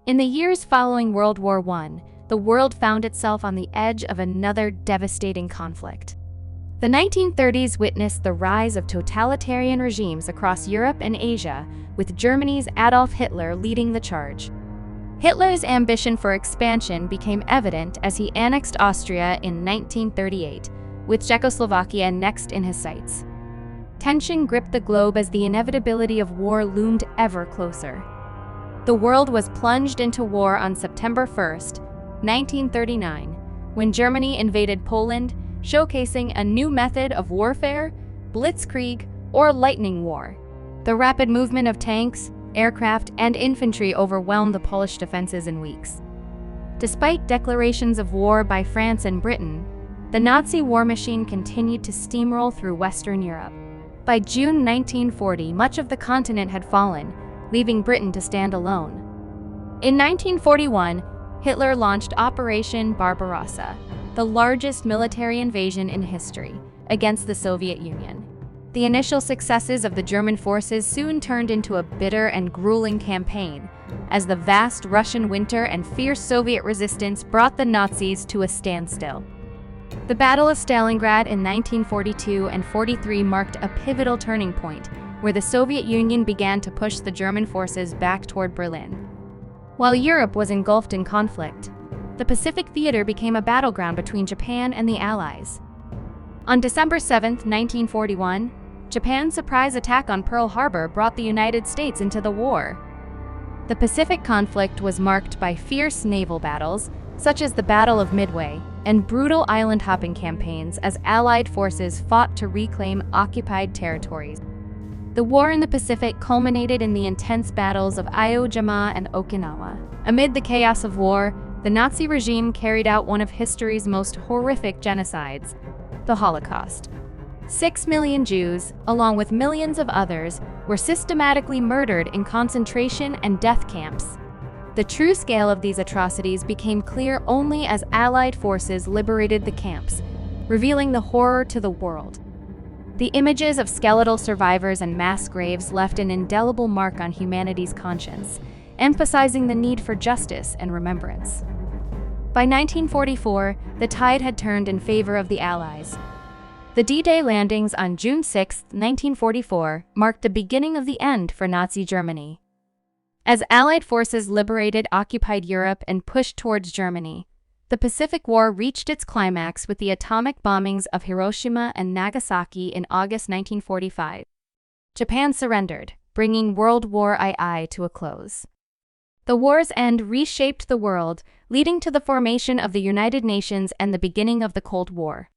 In the years following World War I, the world found itself on the edge of another devastating conflict. The 1930s witnessed the rise of totalitarian regimes across Europe and Asia, with Germany's Adolf Hitler leading the charge. Hitler's ambition for expansion became evident as he annexed Austria in 1938, with Czechoslovakia next in his sights. Tension gripped the globe as the inevitability of war loomed ever closer. The world was plunged into war on September 1, 1939, when Germany invaded Poland, showcasing a new method of warfare, blitzkrieg, or lightning war. The rapid movement of tanks, aircraft, and infantry overwhelmed the Polish defenses in weeks. Despite declarations of war by France and Britain, the Nazi war machine continued to steamroll through Western Europe. By June 1940, much of the continent had fallen, leaving Britain to stand alone. In 1941, Hitler launched Operation Barbarossa, the largest military invasion in history, against the Soviet Union. The initial successes of the German forces soon turned into a bitter and grueling campaign, as the vast Russian winter and fierce Soviet resistance brought the Nazis to a standstill. The Battle of Stalingrad in 1942 and 43 marked a pivotal turning point, where the Soviet Union began to push the German forces back toward Berlin. While Europe was engulfed in conflict, the Pacific theater became a battleground between Japan and the Allies. On December 7, 1941, Japan's surprise attack on Pearl Harbor brought the United States into the war. The Pacific conflict was marked by fierce naval battles, such as the Battle of Midway, and brutal island-hopping campaigns as Allied forces fought to reclaim occupied territories. The war in the Pacific culminated in the intense battles of Iwo Jima and Okinawa. Amid the chaos of war, the Nazi regime carried out one of history's most horrific genocides, the Holocaust. 6 million Jews, along with millions of others, were systematically murdered in concentration and death camps. The true scale of these atrocities became clear only as Allied forces liberated the camps, revealing the horror to the world. The images of skeletal survivors and mass graves left an indelible mark on humanity's conscience, emphasizing the need for justice and remembrance. By 1944, the tide had turned in favor of the Allies. The D-Day landings on June 6, 1944, marked the beginning of the end for Nazi Germany. As Allied forces liberated occupied Europe and pushed towards Germany, the Pacific War reached its climax with the atomic bombings of Hiroshima and Nagasaki in August 1945. Japan surrendered, bringing World War II to a close. The war's end reshaped the world, leading to the formation of the United Nations and the beginning of the Cold War.